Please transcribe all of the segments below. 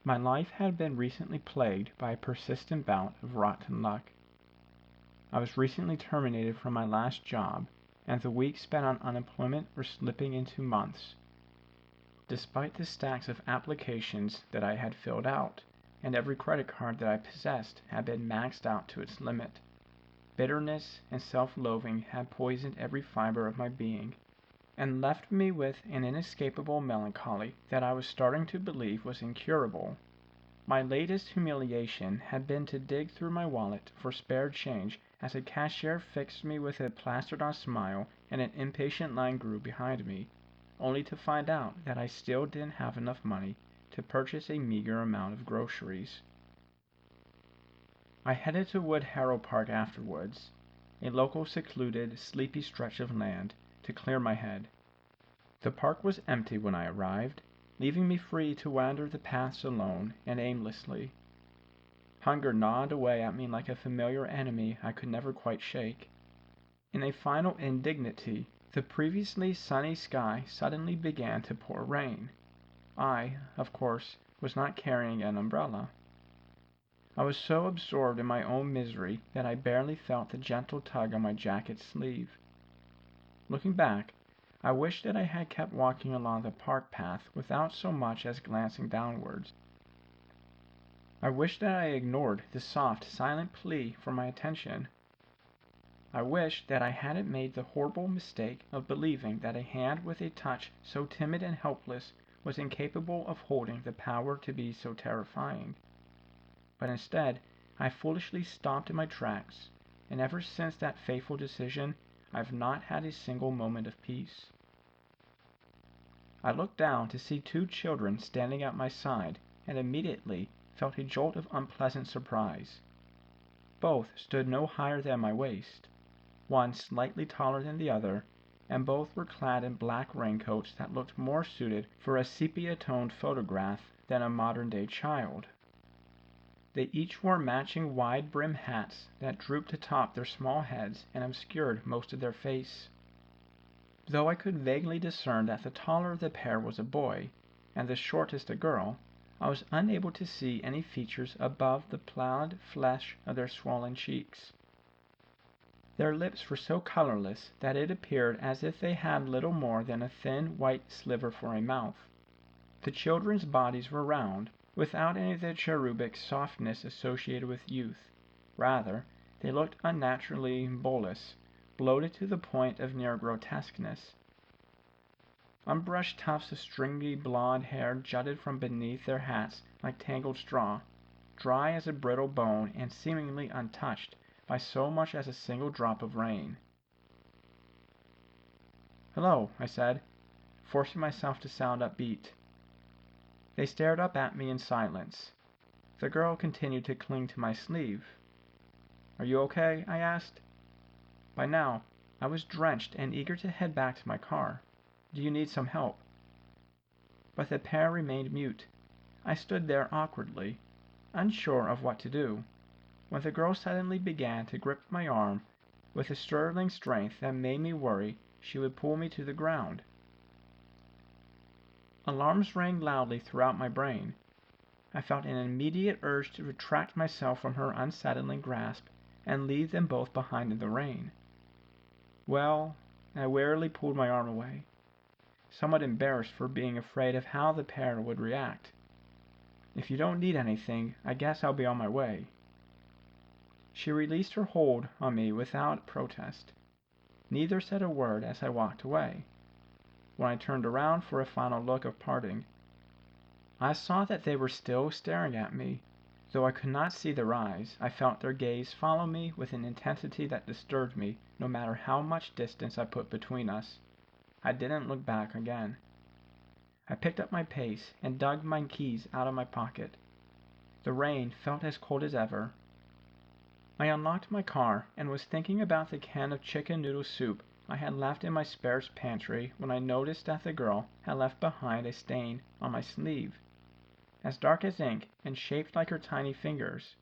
My life had been recently plagued by a persistent bout of rotten luck. I was recently terminated from my last job, and the weeks spent on unemployment were slipping into months. Despite the stacks of applications that I had filled out, and every credit card that I possessed had been maxed out to its limit, bitterness and self-loathing had poisoned every fiber of my being, and left me with an inescapable melancholy that I was starting to believe was incurable. My latest humiliation had been to dig through my wallet for spare change as a cashier fixed me with a plastered-on smile and an impatient line grew behind me, only to find out that I still didn't have enough money to purchase a meager amount of groceries. I headed to Woodharrow Park afterwards, a local secluded, sleepy stretch of land, to clear my head. The park was empty when I arrived, leaving me free to wander the paths alone and aimlessly. Hunger gnawed away at me like a familiar enemy I could never quite shake. In a final indignity, the previously sunny sky suddenly began to pour rain. I, of course, was not carrying an umbrella. I was so absorbed in my own misery that I barely felt the gentle tug on my jacket sleeve. Looking back, I wished that I had kept walking along the park path without so much as glancing downwards. I wished that I ignored the soft, silent plea for my attention. I wished that I hadn't made the horrible mistake of believing that a hand with a touch so timid and helpless was incapable of holding the power to be so terrifying. But instead, I foolishly stopped in my tracks, and ever since that fateful decision, I've not had a single moment of peace. I looked down to see two children standing at my side, and immediately felt a jolt of unpleasant surprise. Both stood no higher than my waist, one slightly taller than the other, and both were clad in black raincoats that looked more suited for a sepia-toned photograph than a modern-day child. They each wore matching wide-brimmed hats that drooped atop their small heads and obscured most of their face. Though I could vaguely discern that the taller of the pair was a boy, and the shortest a girl, I was unable to see any features above the ploughed flesh of their swollen cheeks. Their lips were so colorless that it appeared as if they had little more than a thin white sliver for a mouth. The children's bodies were round, without any of the cherubic softness associated with youth. Rather, they looked unnaturally bulbous, bloated to the point of near grotesqueness. Unbrushed tufts of stringy blonde hair jutted from beneath their hats like tangled straw, dry as a brittle bone and seemingly untouched by so much as a single drop of rain. "Hello," I said, forcing myself to sound upbeat. They stared up at me in silence. The girl continued to cling to my sleeve. "Are you okay?" I asked. By now, I was drenched and eager to head back to my car. "Do you need some help?" But the pair remained mute. I stood there awkwardly, unsure of what to do, when the girl suddenly began to grip my arm with a sterling strength that made me worry she would pull me to the ground. Alarms rang loudly throughout my brain. I felt an immediate urge to retract myself from her unsettling grasp and leave them both behind in the rain. Well, I warily pulled my arm away, somewhat embarrassed for being afraid of how the pair would react. "If you don't need anything, I guess I'll be on my way." She released her hold on me without protest. Neither said a word as I walked away. When I turned around for a final look of parting, I saw that they were still staring at me. Though I could not see their eyes, I felt their gaze follow me with an intensity that disturbed me no matter how much distance I put between us. I didn't look back again. I picked up my pace and dug my keys out of my pocket. The rain felt as cold as ever. I unlocked my car and was thinking about the can of chicken noodle soup I had left in my spare pantry when I noticed that the girl had left behind a stain on my sleeve, as dark as ink and shaped like her tiny fingers.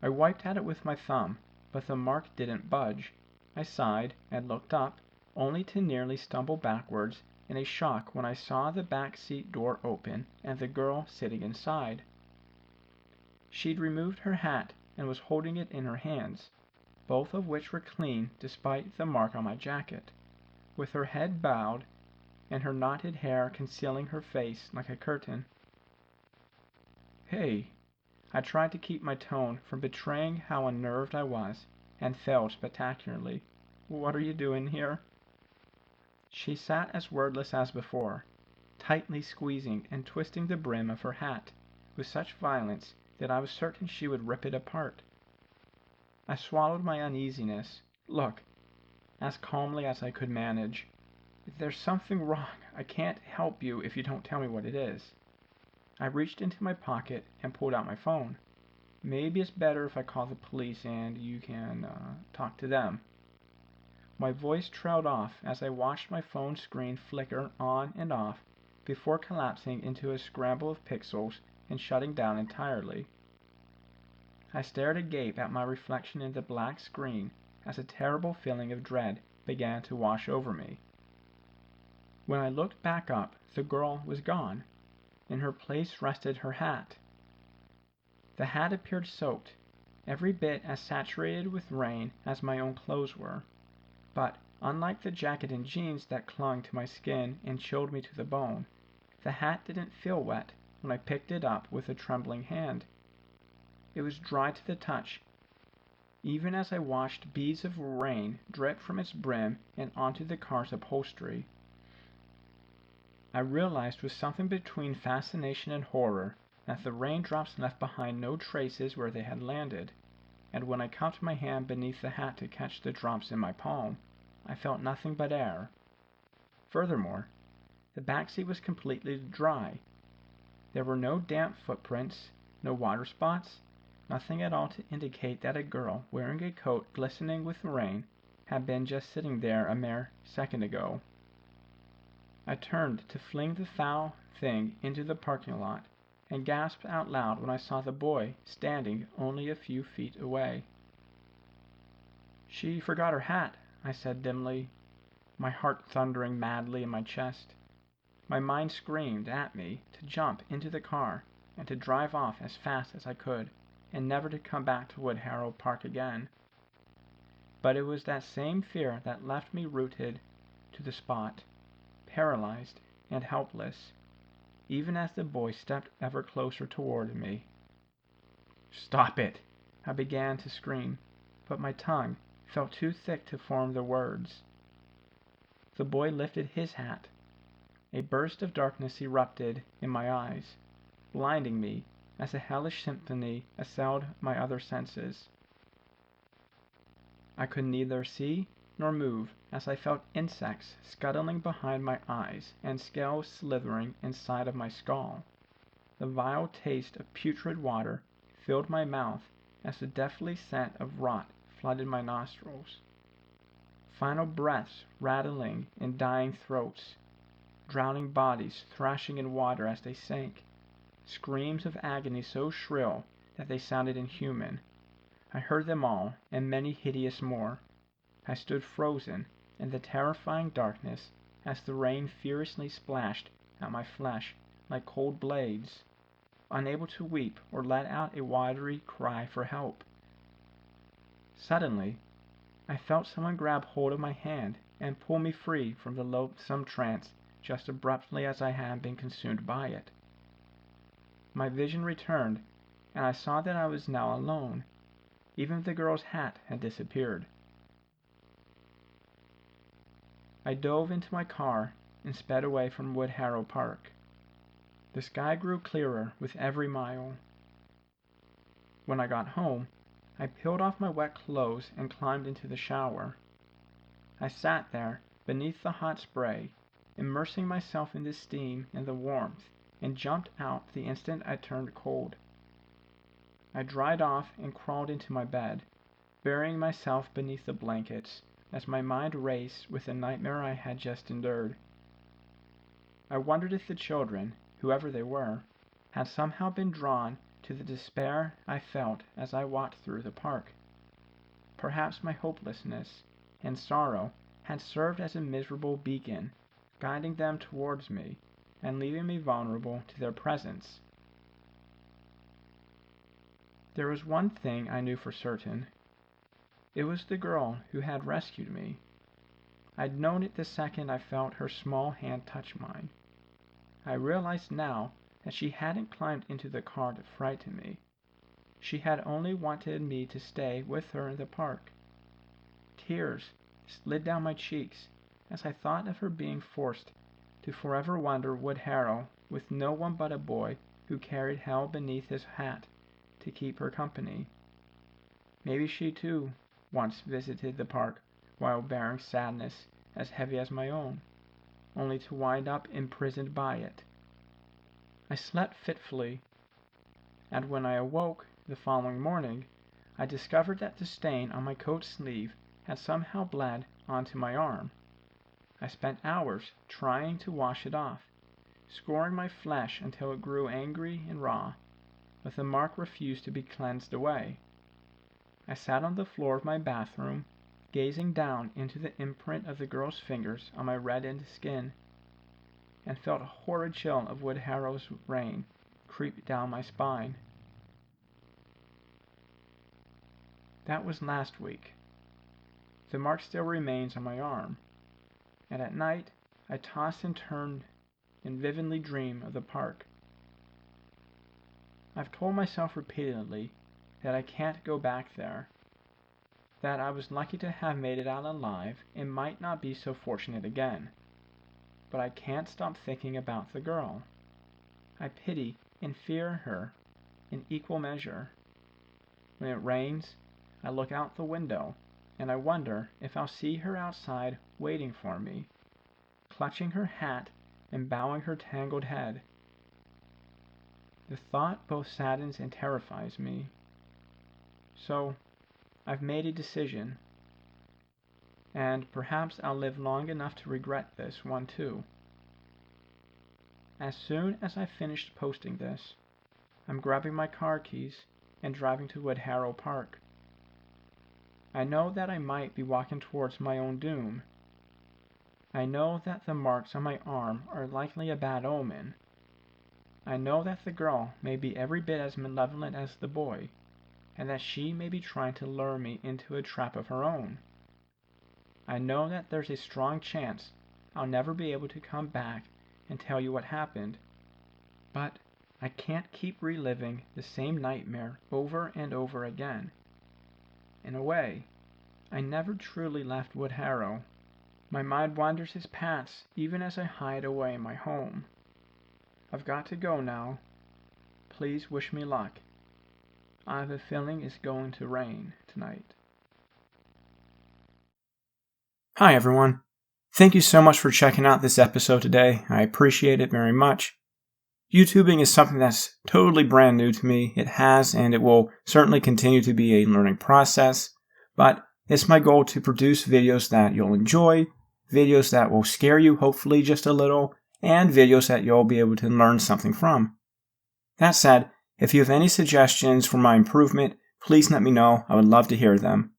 I wiped at it with my thumb, but the mark didn't budge. I sighed and looked up, only to nearly stumble backwards in a shock when I saw the back seat door open and the girl sitting inside. She'd removed her hat and was holding it in her hands, both of which were clean despite the mark on my jacket, with her head bowed and her knotted hair concealing her face like a curtain. "Hey," I tried to keep my tone from betraying how unnerved I was, and failed spectacularly. "What are you doing here?" She sat as wordless as before, tightly squeezing and twisting the brim of her hat, with such violence that I was certain she would rip it apart. I swallowed my uneasiness. "Look," as calmly as I could manage, "there's something wrong. I can't help you if you don't tell me what it is." I reached into my pocket and pulled out my phone. "Maybe it's better if I call the police and you can talk to them." My voice trailed off as I watched my phone screen flicker on and off before collapsing into a scramble of pixels and shutting down entirely. I stared agape at my reflection in the black screen as a terrible feeling of dread began to wash over me. When I looked back up, the girl was gone. In her place rested her hat. The hat appeared soaked, every bit as saturated with rain as my own clothes were. But, unlike the jacket and jeans that clung to my skin and chilled me to the bone, the hat didn't feel wet when I picked it up with a trembling hand. It was dry to the touch, even as I watched beads of rain drip from its brim and onto the car's upholstery. I realized with something between fascination and horror that the raindrops left behind no traces where they had landed, and when I cupped my hand beneath the hat to catch the drops in my palm, I felt nothing but air. Furthermore, the back seat was completely dry. There were no damp footprints, no water spots, nothing at all to indicate that a girl wearing a coat glistening with rain had been just sitting there a mere second ago. I turned to fling the foul thing into the parking lot, and gasped out loud when I saw the boy standing only a few feet away. "She forgot her hat," I said dimly, my heart thundering madly in my chest. My mind screamed at me to jump into the car and to drive off as fast as I could, and never to come back to Woodharrow Park again. But it was that same fear that left me rooted to the spot, paralyzed and helpless, even as the boy stepped ever closer toward me. "Stop it!" I began to scream, but my tongue felt too thick to form the words. The boy lifted his hat. A burst of darkness erupted in my eyes, blinding me as a hellish symphony assailed my other senses. I could neither see nor move as I felt insects scuttling behind my eyes and scales slithering inside of my skull. The vile taste of putrid water filled my mouth as the deathly scent of rot flooded my nostrils. Final breaths rattling in dying throats, drowning bodies thrashing in water as they sank, screams of agony so shrill that they sounded inhuman. I heard them all, and many hideous more. I stood frozen in the terrifying darkness as the rain furiously splashed at my flesh like cold blades, unable to weep or let out a watery cry for help. Suddenly, I felt someone grab hold of my hand and pull me free from the loathsome trance just abruptly as I had been consumed by it. My vision returned, and I saw that I was now alone. Even the girl's hat had disappeared. I dove into my car and sped away from Woodharrow Park. The sky grew clearer with every mile. When I got home, I peeled off my wet clothes and climbed into the shower. I sat there beneath the hot spray, immersing myself in the steam and the warmth, and jumped out the instant I turned cold. I dried off and crawled into my bed, burying myself beneath the blankets as my mind raced with the nightmare I had just endured. I wondered if the children, whoever they were, had somehow been drawn to the despair I felt as I walked through the park. Perhaps my hopelessness and sorrow had served as a miserable beacon, guiding them towards me and leaving me vulnerable to their presence. There was one thing I knew for certain. It was the girl who had rescued me. I'd known it the second I felt her small hand touch mine. I realized now that she hadn't climbed into the car to frighten me. She had only wanted me to stay with her in the park. Tears slid down my cheeks as I thought of her being forced to forever wander Woodharrow with no one but a boy who carried hell beneath his hat to keep her company. Maybe she too once visited the park while bearing sadness as heavy as my own, only to wind up imprisoned by it. I slept fitfully, and when I awoke the following morning, I discovered that the stain on my coat sleeve had somehow bled onto my arm. I spent hours trying to wash it off, scoring my flesh until it grew angry and raw, but the mark refused to be cleansed away. I sat on the floor of my bathroom, gazing down into the imprint of the girl's fingers on my reddened skin, and felt a horrid chill of Woodharrow's rain creep down my spine. That was last week. The mark still remains on my arm, and at night I toss and turn and vividly dream of the park. I've told myself repeatedly that I can't go back there, that I was lucky to have made it out alive and might not be so fortunate again. But I can't stop thinking about the girl. I pity and fear her in equal measure. When it rains, I look out the window, and I wonder if I'll see her outside waiting for me, clutching her hat and bowing her tangled head. The thought both saddens and terrifies me. So, I've made a decision, and perhaps I'll live long enough to regret this one too. As soon as I've finished posting this, I'm grabbing my car keys and driving to Woodharrow Park. I know that I might be walking towards my own doom. I know that the marks on my arm are likely a bad omen. I know that the girl may be every bit as malevolent as the boy, and that she may be trying to lure me into a trap of her own. I know that there's a strong chance I'll never be able to come back and tell you what happened, but I can't keep reliving the same nightmare over and over again. In a way, I never truly left Woodharrow. My mind wanders its paths even as I hide away in my home. I've got to go now. Please wish me luck. I have a feeling it's going to rain tonight. Hi everyone. Thank you so much for checking out this episode today. I appreciate it very much. YouTubing is something that's totally brand new to me. It has and it will certainly continue to be a learning process, but it's my goal to produce videos that you'll enjoy, videos that will scare you hopefully just a little, and videos that you'll be able to learn something from. That said, if you have any suggestions for my improvement, please let me know. I would love to hear them.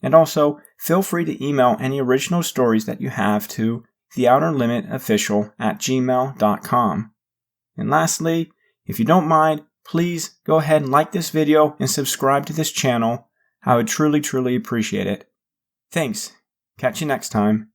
And also, feel free to email any original stories that you have to theouterlimitofficial@gmail.com. And lastly, if you don't mind, please go ahead and like this video and subscribe to this channel. I would truly appreciate it. Thanks. Catch you next time.